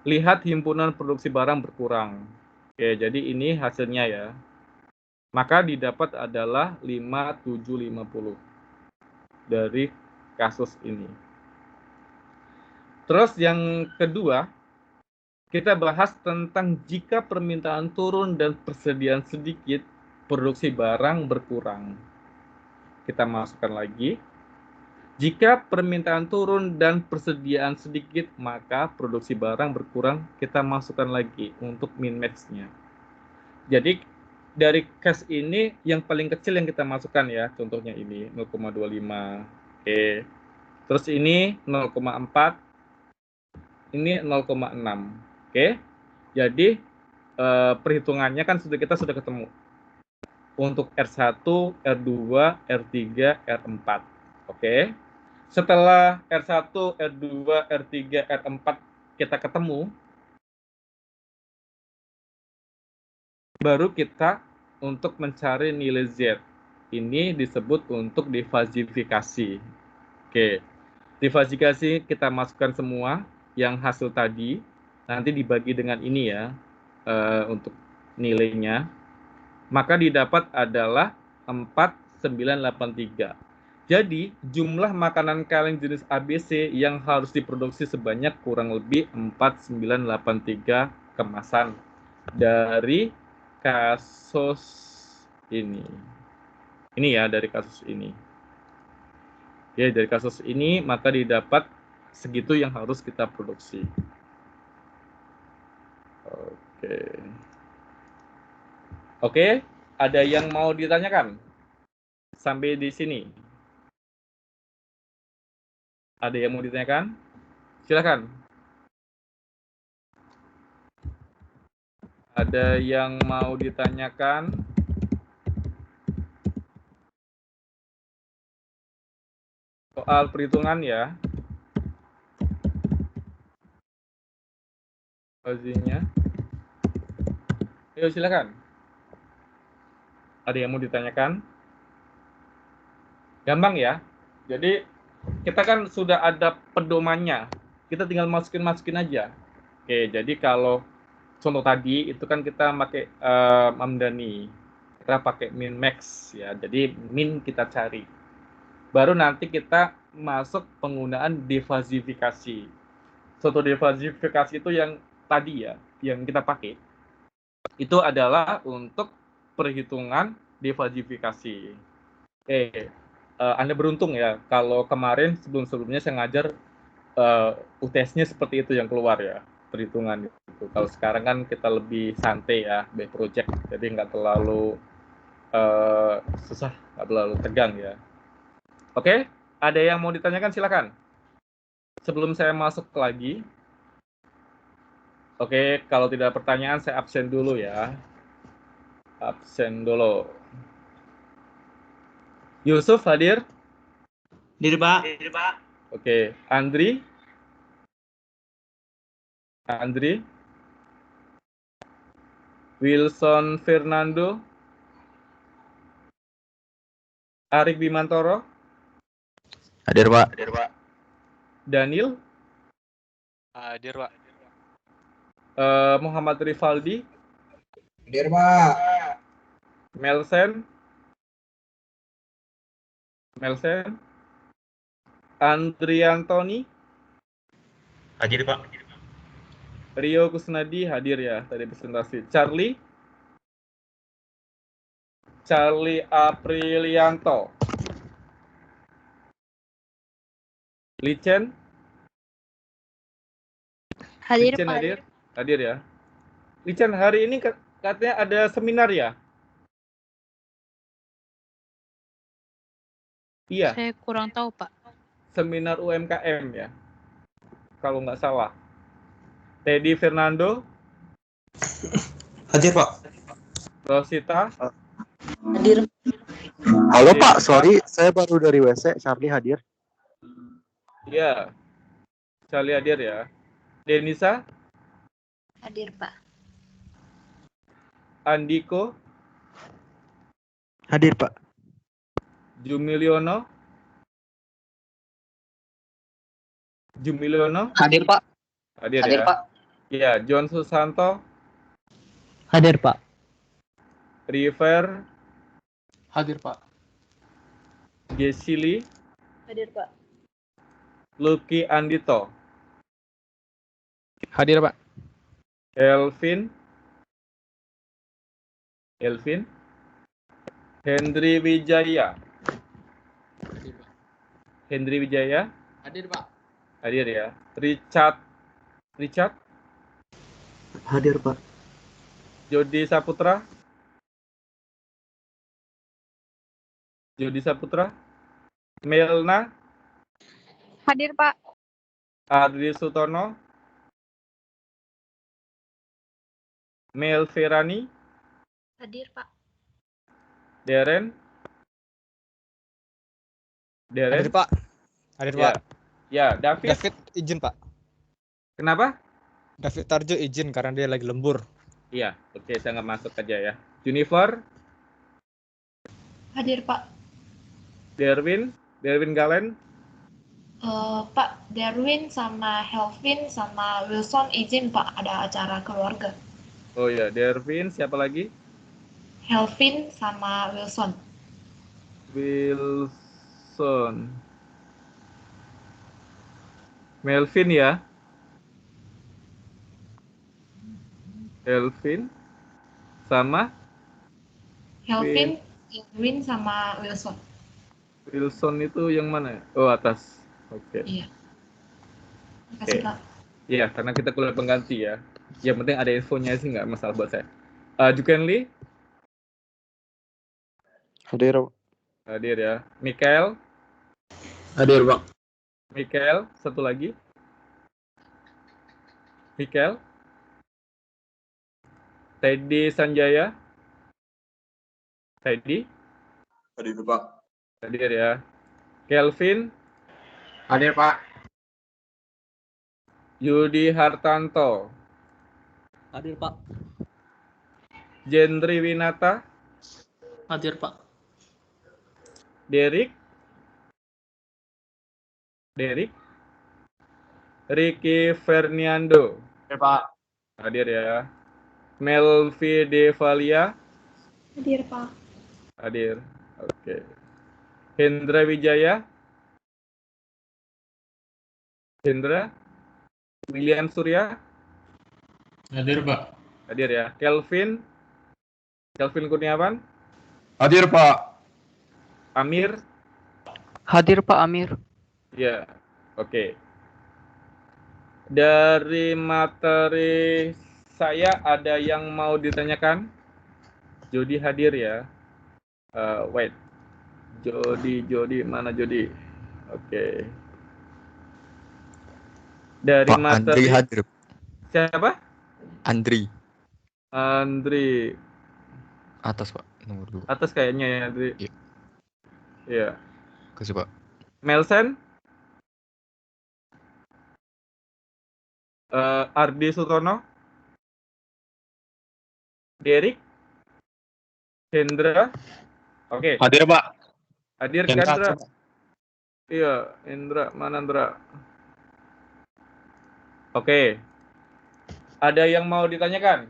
A: Lihat himpunan produksi barang berkurang. Oke, jadi ini hasilnya ya. Maka didapat adalah 5750 dari kasus ini. Terus yang kedua, kita bahas tentang jika permintaan turun dan persediaan sedikit, produksi barang berkurang. Kita masukkan lagi. Jika permintaan turun dan persediaan sedikit, maka produksi barang berkurang. Kita masukkan lagi untuk min max-nya. Jadi dari case ini yang paling kecil yang kita masukkan ya, contohnya ini 0,25. Oke. Terus ini 0,4. Ini 0,6. Oke. Jadi perhitungannya kan kita sudah ketemu. Untuk R1, R2, R3, R4. Oke. Setelah R1, R2, R3, R4 kita ketemu, baru kita untuk mencari nilai Z. Ini disebut untuk difazifikasi. Oke. Difazifikasi kita masukkan semua yang hasil tadi, nanti dibagi dengan ini ya, untuk nilainya. Maka didapat adalah 4983. Jadi, jumlah makanan kaleng jenis ABC yang harus diproduksi sebanyak kurang lebih 4983 kemasan dari kasus ini. Ini ya, dari kasus ini. Ya, dari kasus ini, maka didapat segitu yang harus kita produksi. Oke. Oke, ada yang mau ditanyakan? Sampai di sini. Ada yang mau ditanyakan? Silakan. Ada yang mau ditanyakan? Soal perhitungan ya. Bazinya. Ayo silakan. Ada yang mau ditanyakan? Gampang ya. Jadi kita kan sudah ada pedomannya. Kita tinggal masukin aja. Oke, jadi kalau contoh tadi itu kan kita pakai Mamdani. Kita pakai min max ya. Jadi min kita cari. Baru nanti kita masuk penggunaan defazifikasi. Suatu defazifikasi itu yang tadi ya, yang kita pakai. Itu adalah untuk perhitungan diversifikasi. Anda beruntung ya, kalau kemarin sebelum-sebelumnya saya ngajar UTS-nya seperti itu yang keluar ya, perhitungan itu. Kalau sekarang kan kita lebih santai ya, by project, jadi nggak terlalu susah, nggak terlalu tegang ya. Oke, ada yang mau ditanyakan silakan. Sebelum saya masuk lagi, oke, kalau tidak ada pertanyaan saya absen dulu ya. Absen dulu. Yusuf hadir?
D: Hadir, Pak.
A: Oke, Andri? Wilson Fernando? Arik Bimantoro?
E: Hadir, Pak.
A: Daniel?
F: Hadir, Pak.
A: Muhammad Rivaldi?
G: Hadir, Pak.
A: Melsen? Andriantoni?
E: Hadir, Pak.
A: Rio Kusnadi hadir ya tadi presentasi. Charlie Aprilianto. Licen?
H: Hadir,
A: Licen
H: Pak.
A: hadir ya. Licen, hari ini katanya ada seminar ya? Iya.
H: Saya kurang tahu, Pak.
A: Seminar UMKM ya, kalau nggak salah. Teddy Fernando?
D: Hadir, Pak.
A: Rosita?
H: Hadir.
E: Halo, Pak. Sorry, saya baru dari WC. Charlie hadir.
A: Iya. Charlie hadir ya. Denisa?
H: Hadir, Pak.
A: Andiko?
E: Hadir, Pak.
A: Jumiliono?
D: Hadir, Pak.
A: Hadir ya.
D: Pak.
A: Iya, John Susanto?
D: Hadir, Pak.
A: River?
D: Hadir, Pak.
A: Gesili?
H: Hadir, Pak.
A: Lucky Andito?
D: Hadir, Pak.
A: Elvin? Hendri Wijaya?
D: Hadir, Pak.
A: Hadir ya. Richard?
E: Hadir, Pak.
A: Jody Saputra? Melna?
H: Hadir, Pak.
A: Ardi Sutono? Mel Ferani?
H: Hadir, Pak.
A: Darren?
D: Pak. Hadir,
A: Ya.
D: Pak.
A: Ya, David?
D: David izin, Pak.
A: Kenapa?
D: David Tarjo izin karena dia lagi lembur.
A: Iya, oke, saya nggak masuk aja ya. Jennifer?
I: Hadir, Pak.
A: Derwin Galen?
I: Pak, Darwin sama Helvin sama Wilson izin, Pak, ada acara keluarga.
A: Oh ya, Derwin, siapa lagi?
I: Helvin sama Wilson.
A: Melvin ya? Elvin sama
I: Helvin, Darwin sama Wilson.
A: Wilson itu yang mana? Oh, atas. Oke.
I: Iya. Makasih, Pak.
A: Iya, karena kita kuliah pengganti ya. Yang penting ada infonya sih, nggak masalah buat saya. Jukenli?
E: Hadir, Pak.
A: Hadir ya. Mikael?
D: Hadir, Pak.
A: Mikael, satu lagi. Mikael? Teddy Sanjaya? Teddy?
G: Hadir, Pak.
A: Hadir ya. Kelvin?
D: Hadir, Pak.
A: Yudi Hartanto?
D: Hadir, Pak.
A: Jendri Winata?
D: Hadir, Pak.
A: Derek? Ricky Fernando?
D: Hadir, Pak.
A: Hadir ya. Melvi Devalia?
I: Hadir, Pak.
A: Hadir. Oke. Hendra Wijaya? William Surya?
C: Hadir, Pak.
A: Hadir ya. Kelvin? Kelvin Kurniawan?
G: Hadir, Pak.
A: Amir?
D: Hadir Pak Amir.
A: Ya, oke. Dari materi saya ada yang mau ditanyakan? Jody hadir ya. Wait. Jody, mana Jody? Oke. Dari
E: Pak
A: materi
E: Andri hadir.
A: siapa?
E: Andri.
A: Andri.
E: Atas Pak, nomor 2.
A: Atas kayaknya ya, Andri.
E: Iya.
A: Iya.
E: Kasih Pak.
A: Melsen? Ardi Sutono? Derek? Hendra? Oke.
B: Hadir, Pak.
A: Hadir
B: Hendra,
A: Hendra?
B: coba.
A: Iya, Indra, mana Indra? Oke. Ada yang mau ditanyakan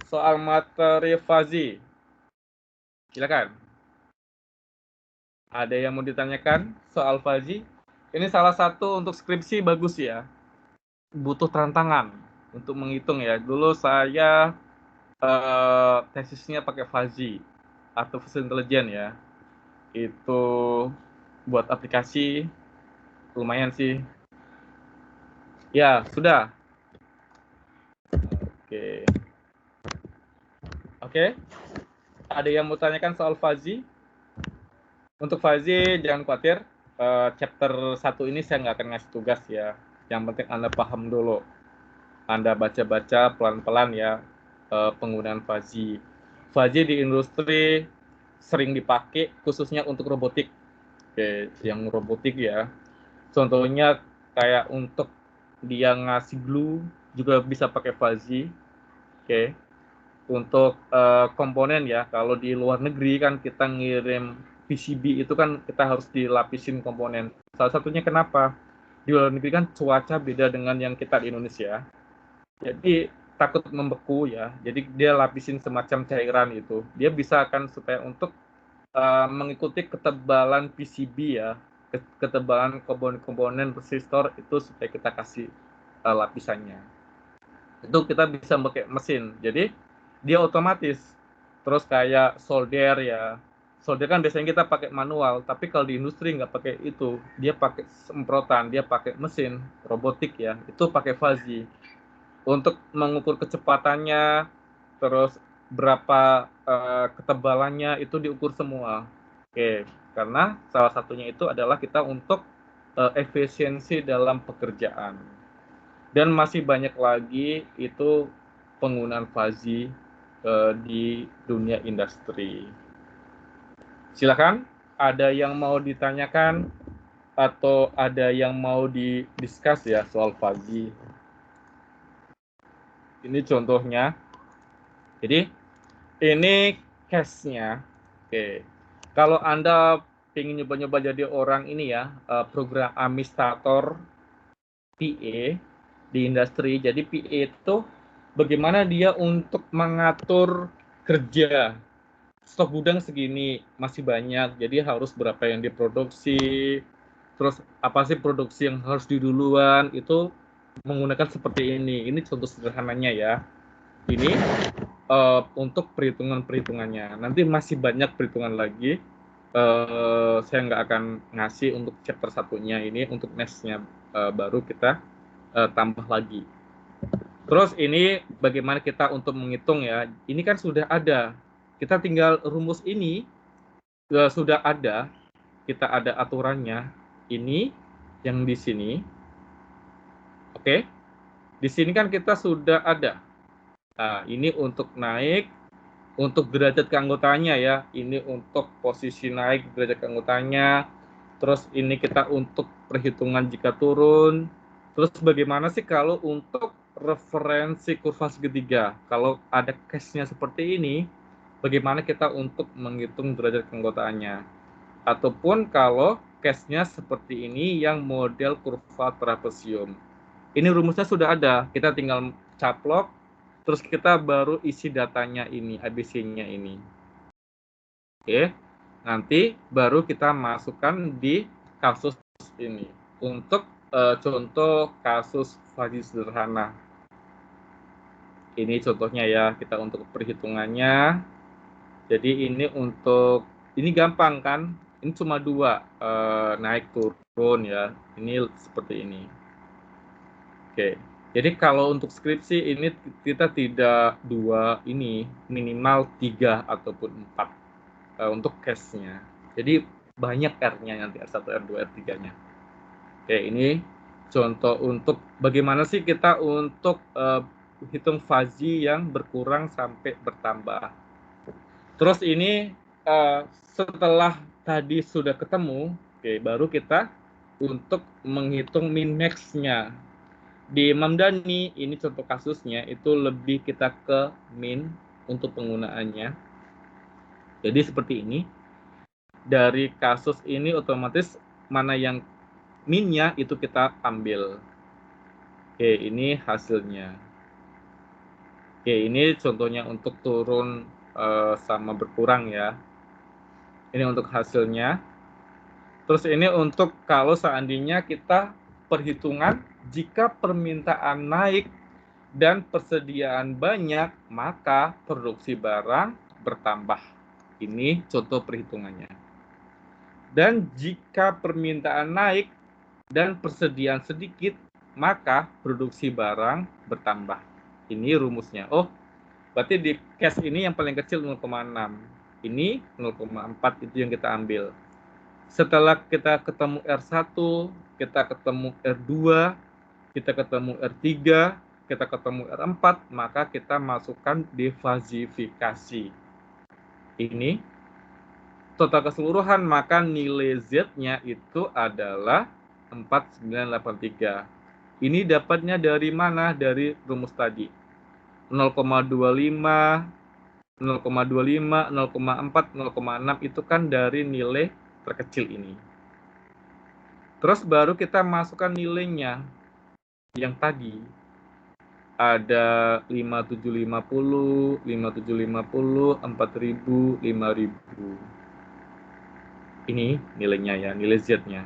A: soal materi Fazi? Silakan. Ada yang mau ditanyakan soal Fazi? Ini salah satu untuk skripsi bagus ya. Butuh tantangan untuk menghitung ya. Dulu saya tesisnya pakai Fazi, Artificial Intelligence ya. Itu buat aplikasi lumayan sih. Ya, sudah. Oke. Ada yang mau tanyakan soal Fazi? Untuk Fazi jangan khawatir. Chapter 1 ini saya nggak akan ngasih tugas ya. Yang penting Anda paham dulu. Anda baca-baca pelan-pelan ya penggunaan Fazi. Fazi di industri sering dipakai khususnya untuk robotik. Oke, yang robotik ya. Contohnya kayak untuk dia ngasih glue juga bisa pakai Fazi. Oke. Untuk komponen ya, kalau di luar negeri kan kita ngirim PCB itu kan kita harus dilapisin komponen. Salah satunya kenapa? Di luar negeri kan cuaca beda dengan yang kita di Indonesia. Jadi takut membeku ya. Jadi dia lapisin semacam cairan itu. Dia bisa kan supaya untuk mengikuti ketebalan PCB ya, ketebalan komponen resistor itu supaya kita kasih lapisannya. Itu kita bisa pakai mesin. Jadi dia otomatis. Terus kayak solder ya. Solder kan biasanya kita pakai manual, tapi kalau di industri nggak pakai itu. Dia pakai semprotan, dia pakai mesin robotik ya. Itu pakai Fazi. Untuk mengukur kecepatannya, terus berapa ketebalannya itu diukur semua. Oke, karena salah satunya itu adalah kita untuk efisiensi dalam pekerjaan. Dan masih banyak lagi itu penggunaan Fazi di dunia industri. Silakan, ada yang mau ditanyakan atau ada yang mau didiskus ya soal Fazi. Ini contohnya. Jadi ini case-nya. Oke. Kalau Anda ingin nyoba-nyoba jadi orang ini ya, program administrator PA di industri. Jadi PA itu bagaimana dia untuk mengatur kerja. Stok gudang segini masih banyak, jadi harus berapa yang diproduksi. Terus apa sih produksi yang harus diduluan, itu menggunakan seperti ini. Ini contoh sederhananya ya. Ini untuk perhitungan-perhitungannya. Nanti masih banyak perhitungan lagi. Saya nggak akan ngasih untuk chapter satunya ini. Untuk next-nya baru kita tambah lagi. Terus ini bagaimana kita untuk menghitung ya. Ini kan sudah ada. Kita tinggal rumus ini sudah ada. Kita ada aturannya. Ini yang di sini. Oke. Di sini kan kita sudah ada. Nah, ini untuk naik, untuk derajat keanggotanya ya. Ini untuk posisi naik derajat keanggotanya. Terus ini kita untuk perhitungan jika turun. Terus bagaimana sih kalau untuk referensi kurva segitiga? Kalau ada case-nya seperti ini, bagaimana kita untuk menghitung derajat keanggotaannya? Ataupun kalau case-nya seperti ini yang model kurva trapesium. Ini rumusnya sudah ada, kita tinggal caplok, terus kita baru isi datanya ini, ABC-nya ini. Oke, nanti baru kita masukkan di kasus ini. Untuk contoh kasus Fazi sederhana. Ini contohnya ya, kita untuk perhitungannya. Jadi ini untuk, ini gampang kan? Ini cuma 2, naik turun ya. Ini seperti ini. Oke. Jadi kalau untuk skripsi ini kita tidak 2 ini, minimal 3 ataupun 4 untuk case-nya. Jadi banyak R-nya nanti, R1, R2, R3-nya. Oke, ini contoh untuk bagaimana sih kita untuk hitung fuzzy yang berkurang sampai bertambah. Terus ini setelah tadi sudah ketemu, oke, baru kita untuk menghitung min max-nya. Di Mamdani ini contoh kasusnya itu lebih kita ke min untuk penggunaannya. Jadi seperti ini. Dari kasus ini otomatis mana yang min-nya itu kita ambil. Oke, ini hasilnya. Oke, ini contohnya untuk turun sama berkurang ya. Ini untuk hasilnya. Terus ini untuk kalau seandainya kita perhitungan jika permintaan naik dan persediaan banyak, maka produksi barang bertambah. Ini contoh perhitungannya. Dan jika permintaan naik dan persediaan sedikit, maka produksi barang bertambah. Ini rumusnya. Oh, berarti di case ini yang paling kecil 0,6. Ini 0,4 itu yang kita ambil. Setelah kita ketemu R1, kita ketemu R2, kita ketemu R3, kita ketemu R4, maka kita masukkan defasifikasi. Ini total keseluruhan, maka nilai Z-nya itu adalah 4983. Ini dapatnya dari mana? Dari rumus tadi. 0,25, 0,25, 0,4, 0,6 itu kan dari nilai terkecil ini. Terus baru kita masukkan nilainya yang tadi. Ada 5750, 5750, 4000, 5000. Ini nilainya ya, nilai Z-nya.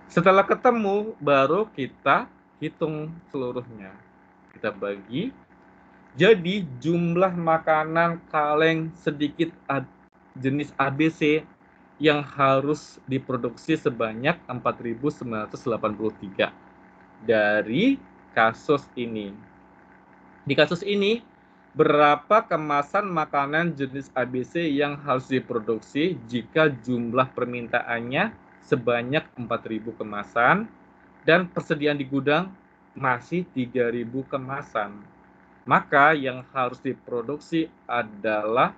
A: Setelah ketemu, baru kita hitung seluruhnya. Kita bagi. Jadi jumlah makanan kaleng sedikit jenis ABC yang harus diproduksi sebanyak 4.983 dari kasus ini. Di kasus ini, berapa kemasan makanan jenis ABC yang harus diproduksi jika jumlah permintaannya sebanyak 4.000 kemasan dan persediaan di gudang masih 3.000 kemasan. Maka yang harus diproduksi adalah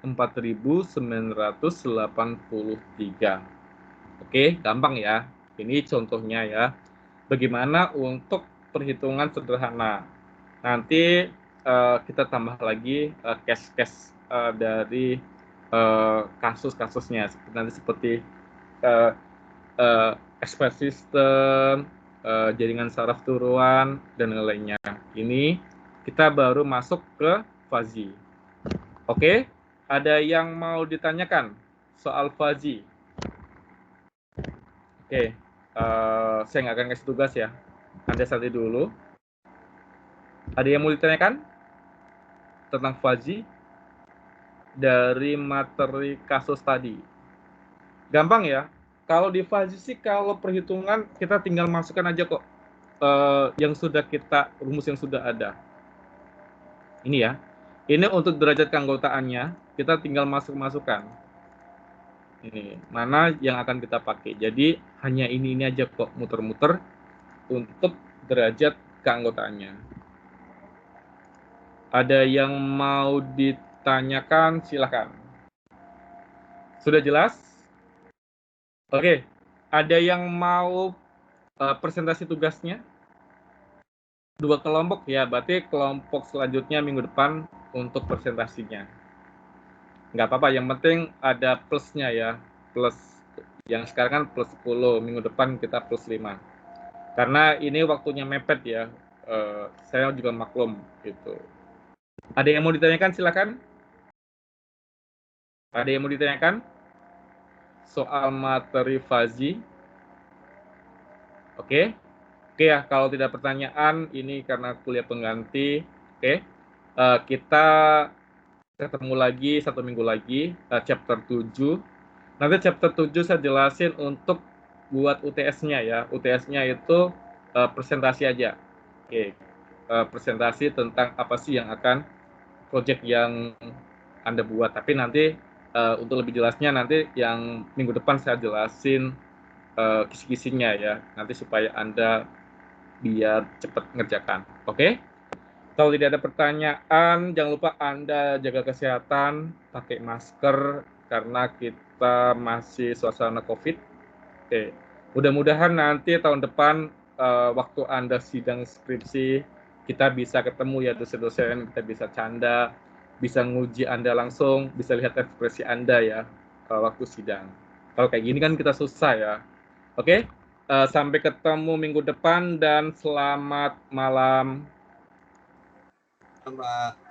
A: 4.983. Oke, gampang ya. Ini contohnya ya. Bagaimana untuk perhitungan sederhana. Nanti kita tambah lagi case-case dari kasus-kasusnya. Nanti seperti expert system, jaringan saraf turuan, dan lainnya. Ini kita baru masuk ke fuzzy. Oke, ada yang mau ditanyakan soal fuzzy? Oke, saya nggak akan kasih tugas ya. Anda salih dulu. Ada yang mau ditanyakan tentang fuzzy dari materi kasus tadi? Gampang ya. Kalau di fuzzy sih, kalau perhitungan kita tinggal masukkan aja kok yang sudah kita, rumus yang sudah ada. Ini ya. Ini untuk derajat keanggotaannya, kita tinggal masukkan. Ini, mana yang akan kita pakai. Jadi, hanya ini aja kok, muter-muter untuk derajat keanggotaannya. Ada yang mau ditanyakan, silakan. Sudah jelas? Oke, ada yang mau presentasi tugasnya? 2 kelompok ya, berarti kelompok selanjutnya minggu depan untuk presentasinya. Nggak apa-apa, yang penting ada plusnya ya, plus yang sekarang kan plus 10, minggu depan kita plus 5. Karena ini waktunya mepet ya, saya juga maklum gitu. Ada yang mau ditanyakan, silakan. Ada yang mau ditanyakan soal materi fuzzy? Oke. Oke ya, kalau tidak pertanyaan, ini karena kuliah pengganti. Oke. Kita ketemu lagi 1 minggu lagi, chapter 7. Nanti chapter 7 saya jelasin untuk buat UTS-nya ya. UTS-nya itu presentasi aja. Oke, presentasi tentang apa sih yang akan project yang Anda buat. Tapi nanti untuk lebih jelasnya nanti yang minggu depan saya jelasin kisi-kisinya ya. Nanti supaya Anda biar cepat ngerjakan. Oke? Kalau tidak ada pertanyaan, jangan lupa Anda jaga kesehatan, pakai masker, karena kita masih suasana COVID. Oke, mudah-mudahan nanti tahun depan, waktu Anda sidang skripsi, kita bisa ketemu ya dosen-dosen, kita bisa canda, bisa nguji Anda langsung, bisa lihat ekspresi Anda ya, waktu sidang. Kalau kayak gini kan kita susah ya. Oke, sampai ketemu minggu depan dan selamat malam.
E: Pak.